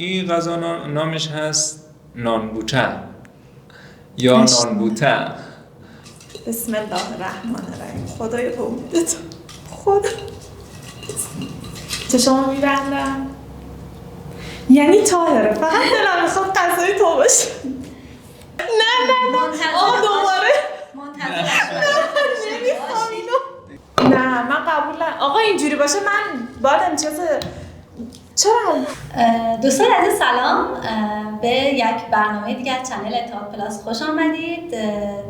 این غذا نامش هست نانبوته یا نانبوته. بسم الله الرحمن الرحیم. خدای به امیدت خدا چشمو میبندم. یعنی طاهره، فقط دلم میخواد غذای تو باشه. نه آقا دوباره نمیخوام اینو. نه من قبول نه آقا، اینجوری باشه من باید امتیاز. چرا؟ دوستان عزیز سلام، به یک برنامه دیگر چنل اتحاد پلاس خوش آمدید.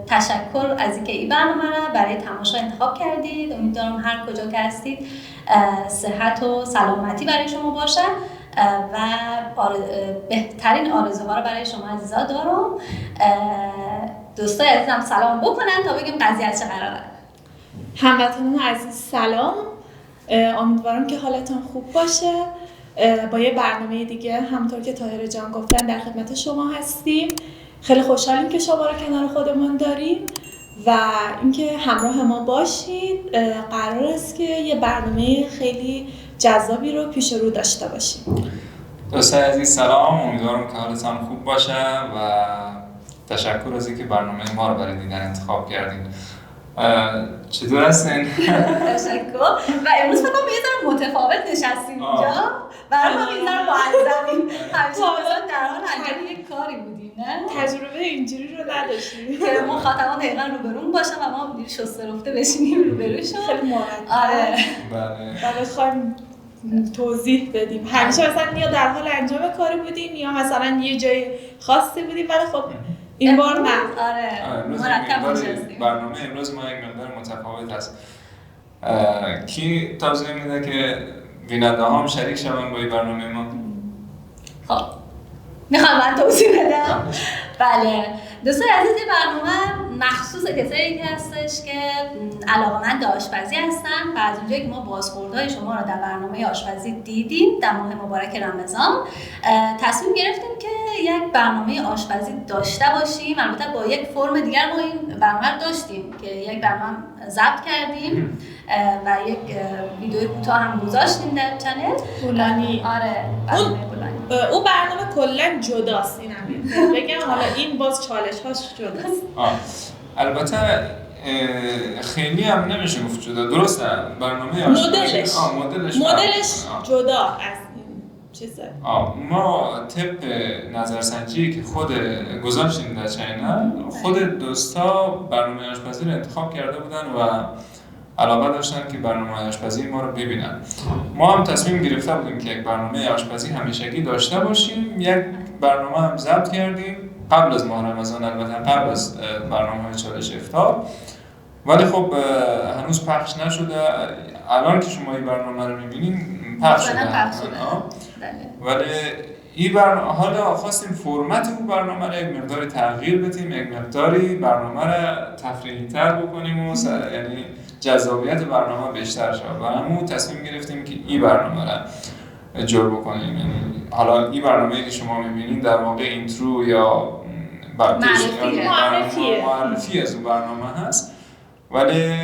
تشکر از اینکه این برنامه را برای تماشا انتخاب کردید. امیدوارم هر کجا که هستید صحت و سلامتی برای شما باشه و بهترین آرزوها رو برای شما عزیزا دارم. دوستان عزیزم سلام بکنن تا بگیم قضیه از چه قراره. هموطنان عزیز سلام، امیدوارم که حالتون خوب باشه. با یه برنامه دیگه همونطور که طاهره جان گفتن در خدمت شما هستیم. خیلی خوشحالیم که شما رو کنار خودمون داریم و اینکه همراه ما باشید. قرار است که یه برنامه خیلی جذابی رو پیش رو داشته باشیم. دوستان عزیز سلام، امیدوارم که حالتان خوب باشه و تشکر از اینکه برنامه ما رو برای دیدن انتخاب کردید. چطور هستین؟ تشکر. و امروز فکر کنم یه ذره متفاوت نشستیم اینجا. برای ما یه ذره معذبیم. همیشه مثلا در حال انجام یک کاری بودیم، نه؟ تجربه اینجوری رو نداشتیم که مخاطبان دقیقاً روبرون باشن و ما شسته رفته بشینیم روبروشون. خیلی مرتب. آره. بله. و بخوایم توضیح بدیم. همیشه مثلا یا در حال انجام کاری بودیم یا مثلا یه جای خاصی بودیم، ولی خب این بار نه. آره. مرتب نشستیم. برنامه امروز ما یک مقدار متفاوت هست. کی توضیح میده که بیننده هم شریک شون با این برنامه ما؟ خب میخوام من توضیح بدم. بله دوستان عزیز، این برنامه مخصوص کسایی که هستش که علاقه‌مند آشپزی هستن و از اونجایی که ما بازخوردهای شما رو در برنامه آشپزی دیدیم در ماه مبارک رمضان، تصمیم گرفتیم که یک برنامه آشپزی داشته باشیم. البته با یک فرم دیگر ما این برنامه رو داشتیم که یک برنامه ضبط کردیم و یک ویدیو کوتاه هم گذاشتیم در چنل بولانی. آره برنامه بولانی. او برنامه کلا جداست. اینم بگم حالا این باز چالش هاش جداست. البته خیلی هم نمیشه گفت جدا، درسته برنامه مدلش جدا از این چیزه. ما طبق نظرسنجی که خود گذاشتیم در چینل، خود دوستا برنامه آشپزی رو انتخاب کرده بودن و علاقه داشتن که برنامه آشپزی ما رو ببینن. ما هم تصمیم گرفته بودیم که یک برنامه آشپزی همیشگی داشته باشیم. یک برنامه هم ضبط کردیم قبل از ماه رمضان، البته قبل از برنامه‌های چالش افطار، ولی خب هنوز پخش نشده. الان که شما این برنامه رو می‌بینین پخش شده. ولی این برنامه حالا خواستیم فرمت اون برنامه رو یک مقدار تغییر بدیم، یک مقداری برنامه رو تفریحی‌تر بکنیم و یعنی جذابیت برنامه بیشتر شه و همون تصمیم گرفتیم که این برنامه رو جور بکنیم. یعنی حالا این برنامه‌ای که شما می‌بینید در واقع اینترو یا معرفی از اون برنامه هست، ولی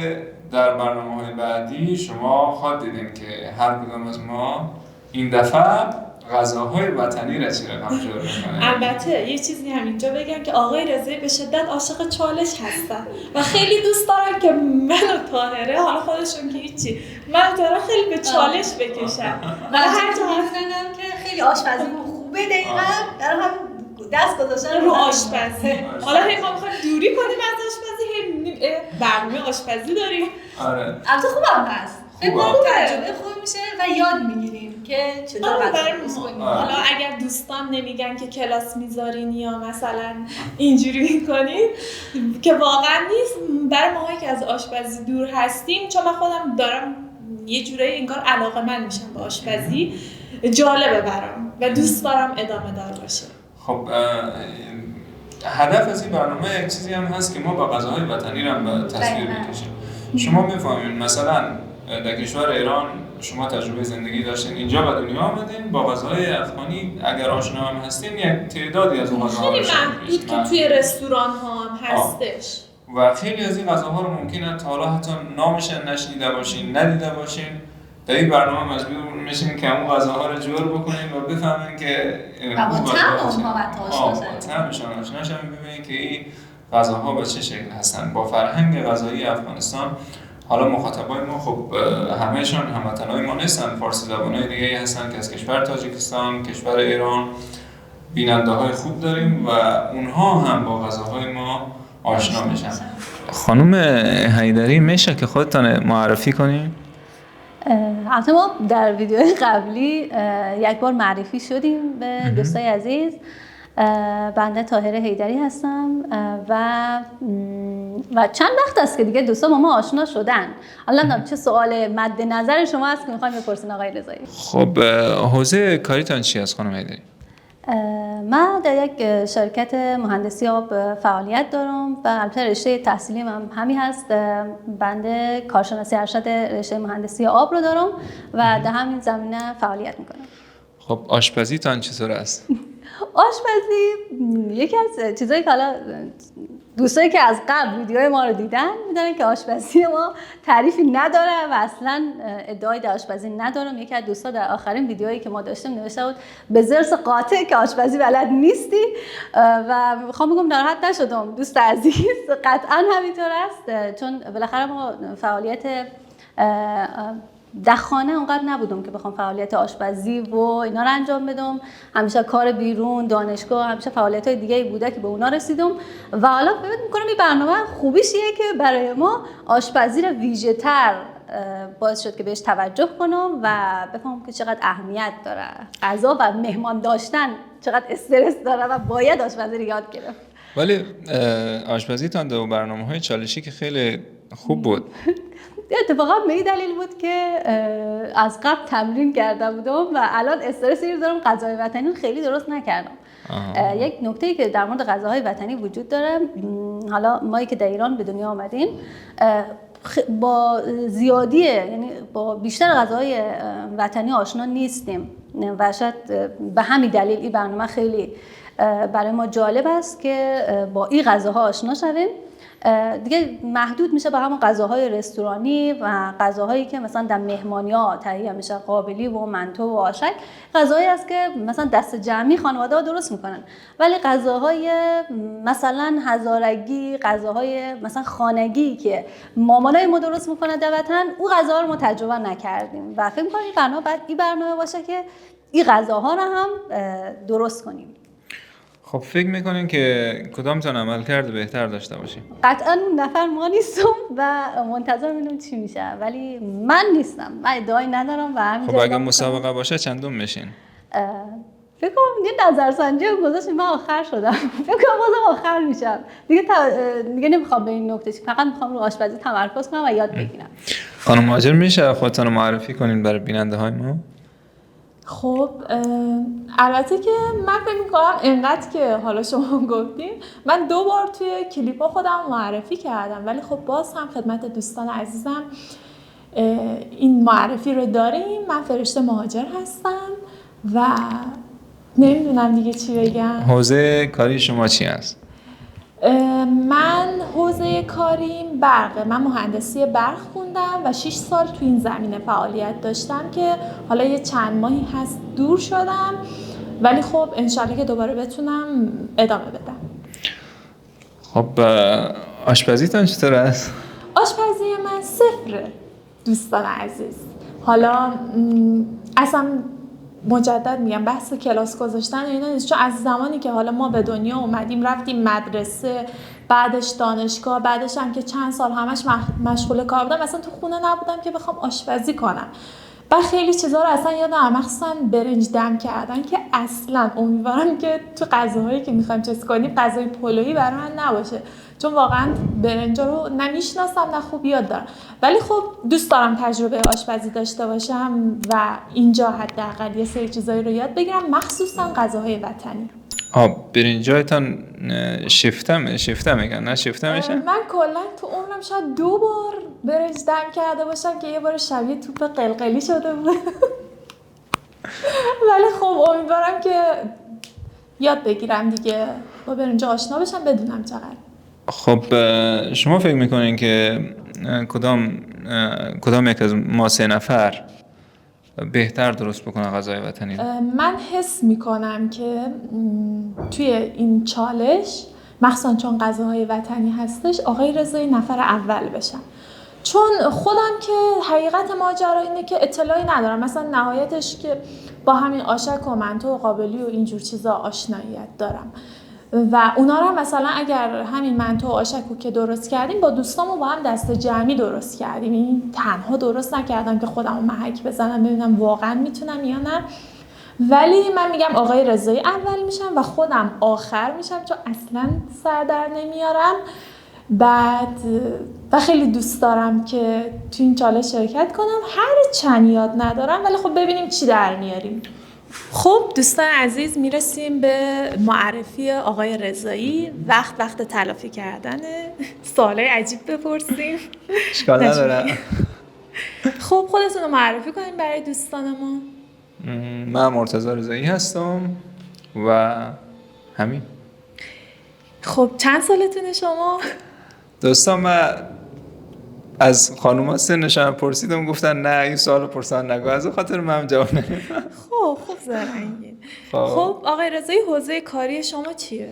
در برنامه‌های بعدی شما خواهد دیدین که هر کدام از ما این دفعه غذاهای وطنی را چی رقم جور می‌کنه. البته یه چیزی هم اینجا بگم که آقای رضایی به شدت عاشق چالش هستن و خیلی دوست دارن که من و طاهره، حالا خودشون که هیچی، من و طاهره خیلی به چالش بکشن و هر جا هستن که خیلی آشپزی خوبه دقیقاً در هم دست گذاشتن رو آشپزی. حالا هی ما می‌خوایم دوری کنیم از آشپزی، هی برنامه آشپزی داریم. آره. البته خوبم هست. خیلی تجربه خوب میشه و یاد میگیریم که چطور غذا کنیم. حالا اگر دوستان نمیگن که کلاس میذارین یا مثلا اینجوری میکنین که واقعا نیست، برای ماهایی که از آشپزی دور هستیم، چون من خودم دارم یه جورایی انگار علاقه‌مند میشم به آشپزی، جالبه برام و دوست دارم ادامه دار باشه. خب هدف از این برنامه یک چیزی هم هست که ما با غذاهای وطنی رو هم به تصویر بکشیم. شما میفهمید مثلا در کشور ایران شما تجربه زندگی داشتین، اینجا به دنیا آمدین، با غذاهای افغانی اگر آشنا هم هستین یک تعدادی از اون غذاها رو محدود که توی رستوران ها هم هستش و خیلی از این غذاها رو ممکنه تا حالا حتی نامش نشنیده باشین، ندیده باشین، در این برنامه مجبور میشین که همون غذاها رو جور بکنین و بفهمین که و با طعم اونها و طعمشان آشناشن، ببینین که این غذاها به چه شکل هستن با فرهنگ غذایی افغانستان. حالا مخاطبای ما خب همهشون هموطنای ما نیستن، فارسی زبانای دیگه هستن که از کشور تاجیکستان، کشور ایران بیننده های خوب داریم و اونها هم با غذاهای ما آشنا میشن. خانم حیدری میشه که خودتان معرفی کنین؟ البته ما در ویدیوهای قبلی یک بار معرفی شدیم به دوستای عزیز. بنده طاهره حیدری هستم و چند وقت است که دیگه دوستا با ما آشنا شدن. حالا چه سوال مد نظر شما هست که میخوایم بپرسین آقای رضایی؟ خب حوزه کاریتان چی است خانم حیدری؟ من در یک شرکت مهندسی آب فعالیت دارم و البته رشته تحصیلی من همین هست. بنده کارشناسی ارشد رشته مهندسی آب رو دارم و در همین زمینه فعالیت میکنم. خب آشپزی تان چطور است؟ آشپزی یکی از چیزایی که حالا دوستایی که از قبل ویدیوهای ما رو دیدن میدونن که آشپزی ما تعریفی نداره و اصلا ادعای در آشپزی ندارم. یکی از دوستا در آخرین ویدیوهایی که ما داشتیم نوشته بود به ضرس قاطع که آشپزی بلد نیستی و میخوام بگم ناراحت نشدم دوست عزیز، قطعا همینطور است، چون بالاخره ما فعالیت در خانه اونقدر نبودم که بخوام فعالیت آشپزی و اینا رو انجام بدم. همیشه کار بیرون، دانشگاه، همیشه فعالیت‌های دیگه‌ای بوده که به اونا رسیدم و حالا فکر می‌کنم این برنامه خوبیش اینه که برای ما آشپزی رو ویژه‌تر باعث شد که بهش توجه کنم و بفهمم که چقدر اهمیت داره غذا و مهمان داشتن، چقدر استرس داره و باید آشپزی رو یاد گرفت. ولی آشپزیتان در برنامه‌های چالشی که خیلی خوب بود. اتفاقا به این دلیل بود که از قبل تمرین کرده بودم و الان استرسی رو دارم غذای وطنی رو خیلی درست نکردم. یک نکته‌ای که در مورد غذاهای وطنی وجود داره، حالا ما که در ایران به دنیا آمدیم با زیادی یعنی با بیشتر غذاهای وطنی آشنا نیستیم و شاید به همین دلیل این برنامه خیلی برای ما جالب است که با این غذاها آشنا شویم. دیگه محدود میشه به همون غذاهای رستورانی و غذاهایی که مثلا در مهمانی‌ها تهیه میشه، قابلی و منتو و آشک، غذاهایی است که مثلا دست جمعی خانواده‌ها درست میکنن. ولی غذاهای مثلا هزارگی، غذاهای مثلا خانگی که مامانای ما درست میکنن در وطن، اون غذاها رو ما تجربه نکردیم و فکر می‌کنم این برنامه باشه که این غذاها رو هم درست کنیم. خب فکر میکنین که کدامتون عمل کرده بهتر داشته باشیم؟ قطعا اون نفر ما نیستم و منتظر میدونم چی میشه، ولی من نیستم، من ادعایی ندارم و همین. خب اگه مسابقه باشه چندم میشین؟ فکر کنم یه نظرسنجی گذاشتیم، من آخر شدم. فکر کنم بازم آخر میشم دیگه نمیخوام به این نکته فقط میخوام رو آشپزی تمرکز کنم و یاد بگیرم. خانم مهاجر میشه خودتون رو معرفی کنین برای بیننده های ما؟ خب البته که من فکر می‌کنم اینقدر که حالا شما گفتین من 2 بار توی کلیپ‌ها خودم معرفی کردم، ولی خب باز هم خدمت دوستان عزیزم این معرفی رو داریم. من فرشته مهاجر هستم و نمیدونم دیگه چی بگم. حوزه کاری شما چی است؟ من حوزه کاریم برقه. من مهندسی برق خوندم و 6 سال تو این زمینه فعالیت داشتم که حالا یه چند ماهی هست دور شدم، ولی خب انشالله که دوباره بتونم ادامه بدم. خب آشپزیتان چطور است؟ آشپزی من صفره دوستان عزیز. حالا اصلا مجدد میگم بحث کلاس گذاشتن اینا نیست، چون از زمانی که حالا ما به دنیا اومدیم رفتیم مدرسه، بعدش دانشگاه، بعدش هم که چند سال همش مشغول کار بودم، اصلا تو خونه نبودم که بخوام آشپزی کنم. بعد خیلی چیزا رو اصلا یادم، مخصوصا برنج دم کردن که اصلا امیدوارم که تو غذاهایی که میخوایم چیز کنیم غذای پلویی برای من نباشه، چون واقعا برنج رو نمیشناسم نه خوب یاد دارم. ولی خب دوست دارم تجربه آشپزی داشته باشم و اینجا حداقل یه سری چیزایی رو یاد بگیرم، مخصوصا غذاهای وطنی. برنجایتان شفته میگن نه شفته میشه؟ من کلا تو عمرم شاید 2 بار برنج دم کرده باشم که یه بار شبیه توپ قلقلی شده بود. ولی خب امیدوارم که یاد بگیرم دیگه، با برنج آشنا بشم بدونم چقدر. خب شما فکر میکنین که کدام یک از ما 3 نفر بهتر درست بکنه غذای وطنی؟ من حس میکنم که توی این چالش مخصوصا چون غذاهای وطنی هستش آقای رضایی نفر اول بشن، چون خودم که حقیقت ماجرا اینه که اطلاعی ندارم، مثلا نهایتش که با همین آشک و منتو و قابلی و اینجور چیزا آشناییت دارم و اونا رو مثلا اگر همین منتو و آشکو که درست کردیم با دوستامو با هم دست جمعی درست کردیم، این تنها درست نکردم که خودمو محک بزنم ببینم واقعا میتونم یا نه، ولی من میگم آقای رضایی اول میشم و خودم آخر میشم چون اصلا سر در نمیارم. بعد و خیلی دوست دارم که تو این چالش شرکت کنم، هر چند یاد ندارم ولی خب ببینیم چی در میاریم. خب دوستان عزیز میرسیم به معرفی آقای رضایی. وقت تلافی کردنه، سوالای عجیب بپرسیم. اشکال نداره. خب خودتون رو معرفی کنیم برای دوستان ما. من مرتضی رضایی هستم و همین. خب چند سالتونه شما؟ دوستان من از خانوما سنشان پرسیدم گفتن نه این سوالو پرسان نگو، از خاطر من جواب نمیدم. خوب زرنگین. خب آقای رضایی حوزه کاری شما چیه؟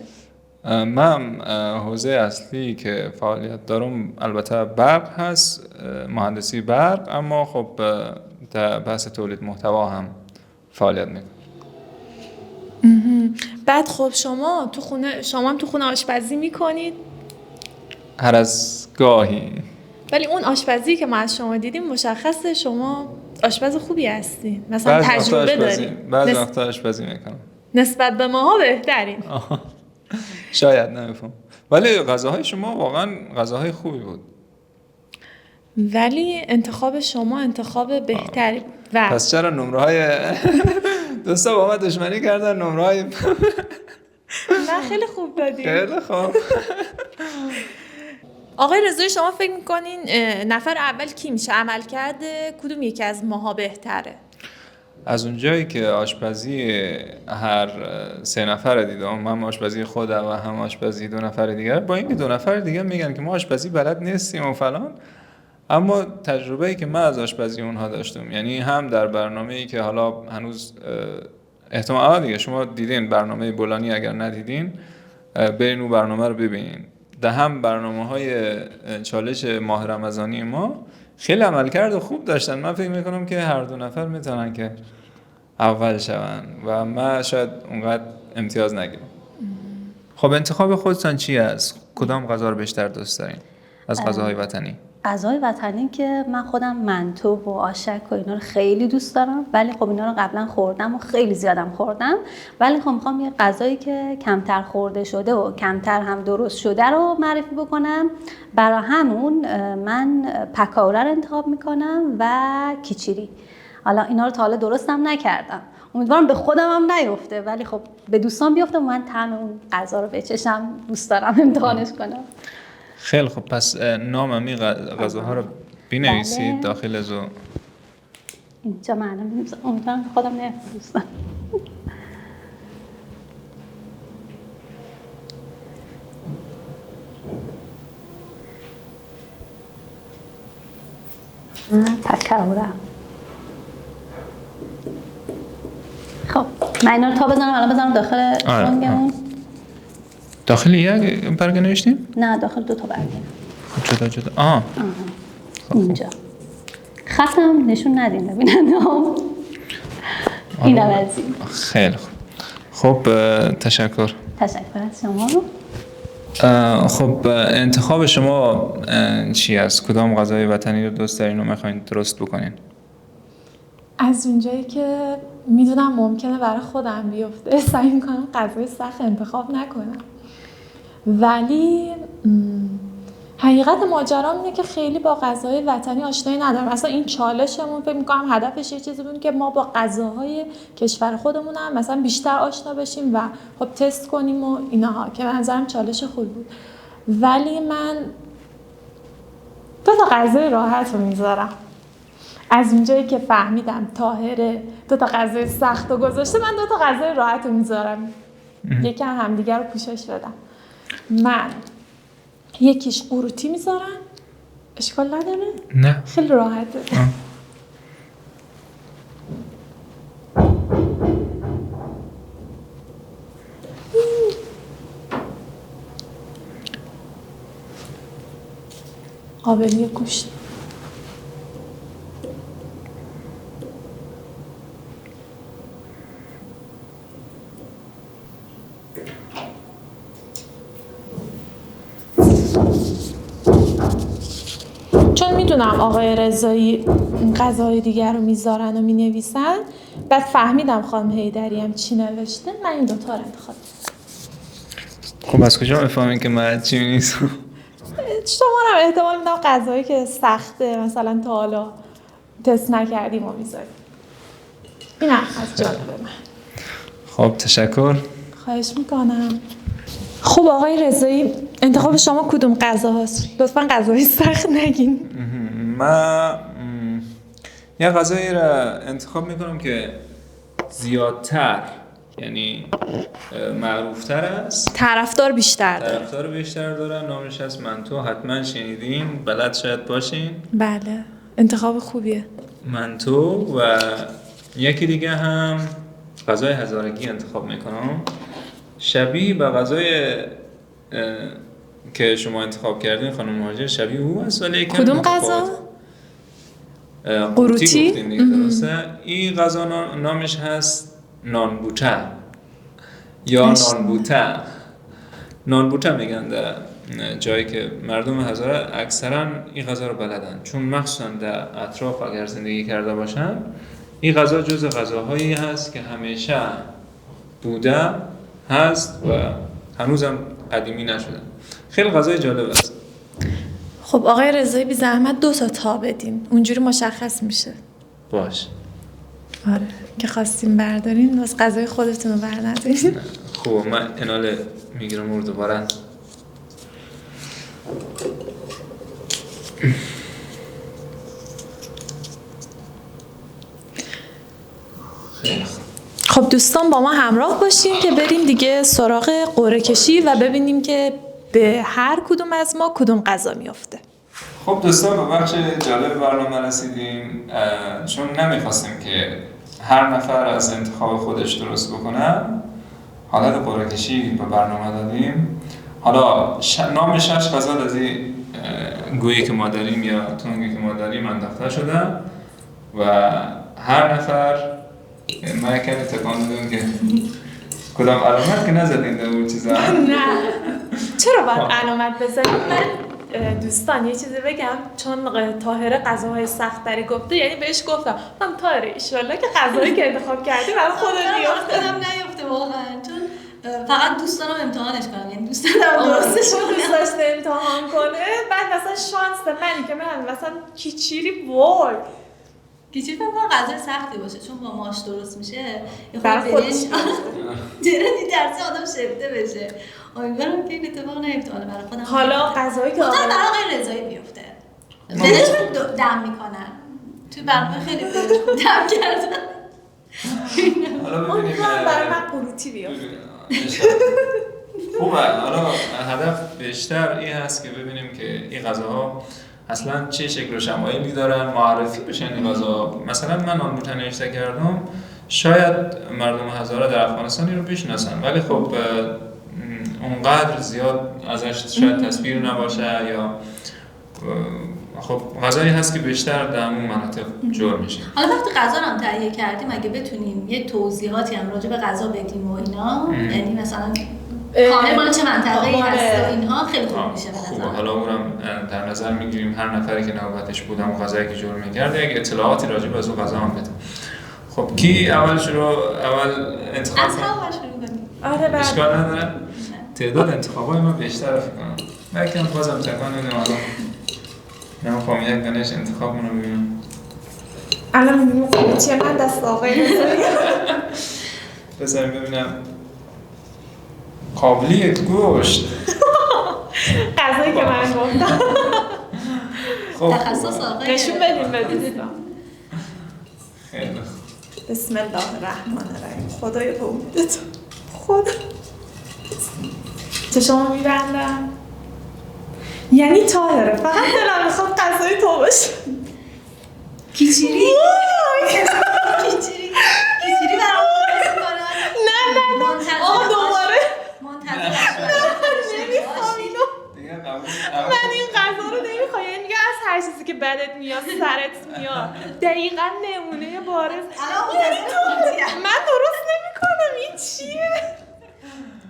من حوزه اصلی که فعالیت دارم البته برق هست، مهندسی برق، اما خب در بحث تولید محتوا هم فعالیت میکنم. بعد خب شما هم تو خونه آشپزی میکنید؟ هر از گاهی. ولی اون آشپزی که ما از شما دیدیم مشخصه شما آشپز خوبی هستین، مثلا تجربه دارین. بعضی وقتا آشپزی میکنم. نسبت به ماها بهترین. شاید نمیفهم، ولی غذاهای شما واقعا غذاهای خوبی بود. ولی انتخاب شما انتخاب بهتری بود. پس چرا نمره‌های دوستا با ما دشمنی کردن؟ نمره‌های نه خیلی خوب دادیم. خیلی خوب. آقای رضایی شما فکر میکنین نفر اول کی میشه؟ عملکرد کدوم یکی از ماها بهتره؟ از اونجایی که آشپزی هر 3 نفر دیدم، من آشپزی خودم و هم آشپزی 2 نفر دیگر، با اینکه 2 نفر دیگر میگن که ما آشپزی بلد نیستیم و فلان، اما تجربه‌ای که من از آشپزی اونها داشتم، یعنی هم در برنامه‌ای که حالا هنوز احتمالاً دیگه شما دیدین برنامه بولانی، اگر ندیدین برین اون برنامه رو ببینین، ده هم برنامه‌های چالش ماه رمضانی ما خیلی عملکرد خوب داشتن. من فکر میکنم که هر 2 نفر میتونن که اول شون و من شاید اونقدر امتیاز نگیرم. خب انتخاب خودتان چی است؟ کدام غذا رو بیشتر دوست دارین از غذاهای وطنی؟ غذای وطنی که من خودم منتو و آشک و اینا رو خیلی دوست دارم، ولی خب اینا رو قبلا خوردم و خیلی زیادم خوردم، ولی خب میخوام یه غذایی که کمتر خورده شده و کمتر هم درست شده رو معرفی بکنم. برای همون من پکاوره رو انتخاب میکنم و کیچیری. حالا اینا رو تا حالا درستم نکردم، امیدوارم به خودم هم نیفته، ولی خب به دوستان بیفته و من طعم اون غذا رو بچشم، دوست دارم امتحانش کنم. خیلی خب، پس نام این غذاها رو بنویسید داخل زو. اینجا من الان بنویسم، امیدوارم خودم نیفته دوستان. پکاوره. خب من اینا رو تا بزنم، الان بزنم داخل شونگمون. داخل یک برگه نوشتیم؟ نه داخل 2 تا برگه. جدا. اینجا خطم نشون ندین ببینن. اینم از این. خیلی خوب. خب تشکر از شما. خب انتخاب شما چی است؟ کدام غذای وطنی رو دوست دارین و میخواین درست بکنین؟ از اونجایی که میدونم ممکنه برای خودم بیفته سعی میکنم غذای سخت انتخاب نکنم، ولی حقیقت ماجرا اینه که خیلی با غذاهای وطنی آشنایی ندارم. مثلا این چالشمون فکر می‌کنم هدفش یه چیزی بود که ما با غذاهای کشور خودمون هم مثلا بیشتر آشنا بشیم و خب تست کنیم و اینها، که به نظرم چالش خوبی بود. ولی من 2 تا غذای راحت رو میذارم. از اونجایی که فهمیدم طاهره 2 تا غذای سخت رو گذاشته، من 2 تا غذای راحت رو میذارم یکم همدیگر رو پوشش بدم. من یکیش قوروتی میذارم، اشکال نداره؟ نه خیلی راحته. قابلی گوشت. چون میدونم آقای رضایی غذاهای دیگر رو میذارن و مینویسن، بعد فهمیدم خانم حیدری هم چی نوشته، من این دوتا رو انتخاب کردم. خب از کجا میفهمین که من چی نیستم؟ شما رو احتمال میدم غذایی که سخته مثلا تا حالا تست نکردیم و میذاریم. این هم از جالب من. خب تشکر. خواهش میکنم. خب آقای رضایی انتخاب شما کدوم غذا هست؟ لطفا غذای سخت نگین. من یه غذایی را انتخاب میکنم که زیادتر، یعنی معروفتر است، طرفدار بیشتر داره. نامش هست منتو. حتما شنیدین، بلد شاید باشین. بله، انتخاب خوبیه. منتو. و یکی دیگه هم غذای هزارگی انتخاب میکنم، شبیه به غذای که شما انتخاب کردین خانم مهاجر، شبیه او است ولی یکم کدوم غذا؟ قروتی گفتین دیگه، درسته؟ این غذا نامش هست نانبوته یا نانبوته میگن در جایی که مردم هزاره اکثرا این غذا رو بلدن، چون مخصوصا در اطراف اگر زندگی کرده باشن این غذا جز غذاهایی هست که همیشه بوده هست و هنوزم قدیمی نشده. خیلی غذای جالب است. خب آقای رضایی بی زحمت 2 تا بدین، اونجوری مشخص میشه. باش. آره که خواستیم بردارین واسه غذای خودتون رو بردارین. خوب، من انال میگیرم رو دوباره. خب دوستان با ما همراه باشین که بریم دیگه سراغ قرعه کشی و ببینیم که به هر کدوم از ما کدوم غذا میافته. خب دوستان به بخش جالب برنامه رسیدیم، چون نمیخواستیم که هر نفر از انتخاب خودش درست بکنه، حالت قرعه کشی به برنامه دادیم. حالا نام 6 غذا از این گویی که ما داریم یا تونگی که ما داریم انداخته شده و هر نفر ما کمی تکان دادیم که کدام علامت که نزدیم در اون چیزا. نه چرا باید علامت بزنیم؟ من دوستان یه چیزی بگم، چون طاهره غذاهای سخت تری گفته، یعنی بهش گفتم من طاهره ایشالله که غذایی که انتخاب کردی برای خودت بیفته. نیفته واقعا، چون فقط دوست دارم امتحانش کنم، یعنی دوست دارم درستش کنم. دوست داشته امتحان کنه، بعد مثلا شانس منی که من مثلا کیچیری وای کیچیری فکر کنم غذای سختی باشه، چون با ماش درست میشه. یه برای خودش جرنی درسی آدم شفته بشه. امیدوارم که این اتفاق نیفته برای خودم. حالا غذایی که برای آقای رضایی بیفته. دلشون دم میکنن. توی برنامه خیلی دلشون دم کردن. حالا ببینیم برای من قروتی بیفته. خوبه. حالا هدف بیشتر این هست که ببینیم که این غذاها اصلا چه شکل و شمایلی دارن، معرفی بشن این غذا. مثلا من نانبوته نوشته کردم، شاید مردم هزاره در افغانستانی رو بشناسن ولی خب اونقدر زیاد ازش شاید تصویر نباشه، یا خب غذایی هست که بیشتر در اون مناطق جور میشه. حالا وقتی غذا رو هم تهیه کردیم اگه بتونیم یه توضیحاتی هم راجع به غذا بدیم و اینا، یعنی مثلا کامل مال چه منطقه‌ای هست و اینها خیلی خوب میشه به نظر. حالا اونم در نظر میگیریم، هر نفری که نوبتش بودم و غذایی که جور می‌کرد یک اطلاعاتی راجع به اون غذا هم بده. خب کی اول انتخاب از اول شروع کنیم؟ آره بعد اشکال نداره. تعداد انتخابای ما بیشتره فکر کنم. بلکه بازم تکان ندیم الان. نمی‌خوام یک دانش انتخاب منو ببینم. الان می‌بینیم قروتی من دست آقای رضایی. بذاریم ببینم. قابلی گوشت. غذایی که من گفتم. خب تخصص آقای نشون بدیم به دوستان. خیلی خوب. بسم الله الرحمن الرحیم. خدای به امیدتون. خدا. چشمو میبندم. یعنی طاهره، فقط دلم میخواد غذای تو باشه. کیچیری برام نه آقا دوباره منتظر نمیخوام اینو. دیگه قبول. من این غذا رو نمیخوام، یعنی میگه که بدت میاد سرت میاد. دقیقاً نمونه بارز. من درست نمی‌کنم این چیه؟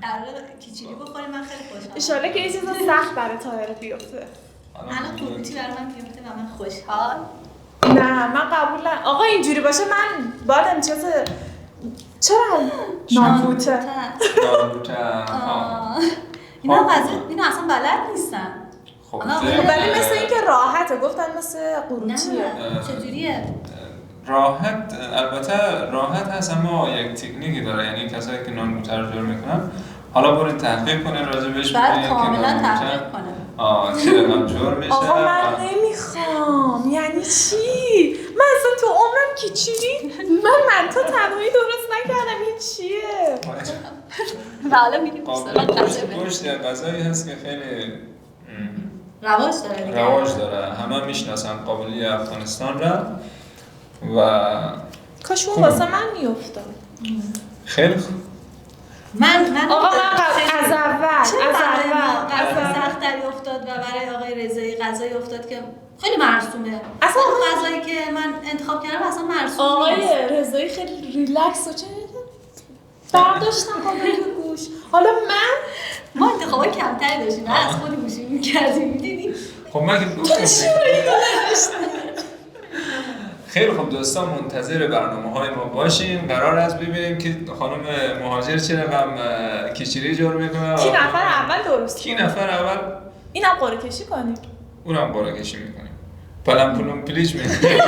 قراره کیچیری بخوریم من خیلی خوشحالم. ان شاءالله که یه چیز سخت برای طاهره بیفته. الان کوبیتی برای من بیفته و من خوشحال. نه من قبول نه. آقا اینجوری باشه من باید امتیاز چرا نانبوته اینا اصلا بلد نیستن. خب ولی مثل این که راحته گفتن مثل قروچیه. چجوریه؟ راحت البته راحت هست اما یک تکنیکی داره، یعنی کسایی که نانبوته رو جور میکنن حالا برین تحقیق کنین راجع بهش بعد کاملا تحقیق کنن چرا جور میشه. آقا من نمیخوام. یعنی چی؟ من اصلا تو عمرم کیچیری من تو تنهایی درست نکردم. این چیه؟ حالا میریم گوشت غذایی هست که خیلی رواج داره همه میشناسن قابلی افغانستان را و کاش اون واسه من میافتاد. خیلی خوب. من آقا من از اول سخت‌تری افتاد و برای آقای رضایی غذایی افتاد که خیلی مرسومه. اصلا غذایی که من انتخاب کردم اصلا مرسوم نیست. آقای رضایی خیلی ریلکس و چه برداشتم قابل گوش. حالا ما انتخابای کمتری داشتیم از خودی گوشی می‌کردیم می‌دیدیم. خب من که خیلی خوب دوستان منتظر برنامه‌های ما باشیم. قرار است ببینیم که خانم مهاجر چه رقم کیچیری جور میکنه. کی نفر اول درست کی نفر اول اینم قرعه کشی کنیم. اونم قرعه کشی میکنیم. پلم پلیچ میکنیم.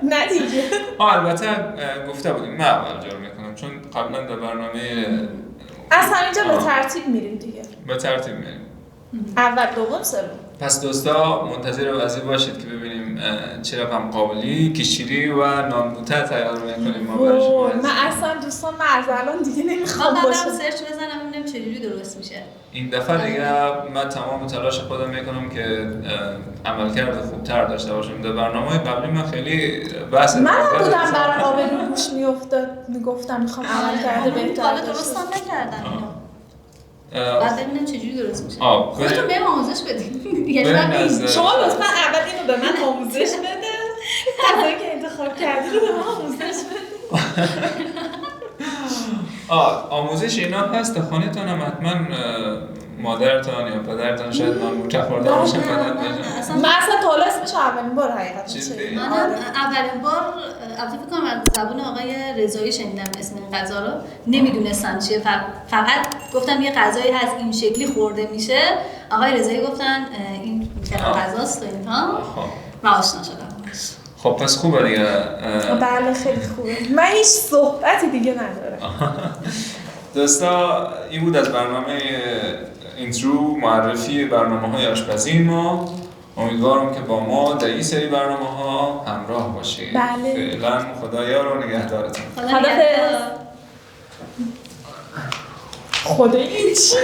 نه دیگه. البته گفته بودیم من اول جور میکنم چون قبلا در برنامه از همینجا به ترتیب میریم دیگه. به ترتیب میریم. اول دوم سوم. پس دوستا منتظر وضعی باشید که ببینیم چه رقم قابلی، کیچیری و نانبوته تیار میکنیم ما برای شما. من اصلا دوستان من از الان دیگه نمیخوام من باشه. سرچ بزنم ببینم چجوری درست میشه. این دفعه دیگه من تمام تلاش خودم میکنم که عملکرد خوبتر داشته باشم. در برنامه‌های قبلی من خیلی بحث من بودم برای قابل روش میافتاد میگفتم میخوام عمل کرده بهتر حالا درست هم نکردن اینا. بعد ببینم چجوری درست میشه. خودتون بهم آموزش بدید. شما لطفا اول اینو به من آموزش بده. غذایی که انتخاب کردی رو به من آموزش بده. آموزش اینا هست در خانه‌تان هم حتما مادرتان یا پدرتان شاید نانبوته خورده باشن بدن بجن. من اصلا تا حالا اسمش اولین بار حقیقت میشه. من اولین بار البته فکر کنم از زبون آقای رضایی شنیدم اسم این غذا رو. نمیدونستم چیه، فقط گفتم یه غذایی هست این شکلی خورده میشه. آقای رضایی گفتن این غذاست و اینها و آشنا شدم. خب پس خوبه دیگه. بله خیلی خوبه. من هیچ صحبتی دیگه ندارم. دوستا این بود از برنامه اینترو معرفی برنامه‌های آشپزی ما. امیدوارم که با ما در این سری برنامه‌ها همراه باشید. بله. فعلا خدایا رو نگهدارتون. خدا این چیه؟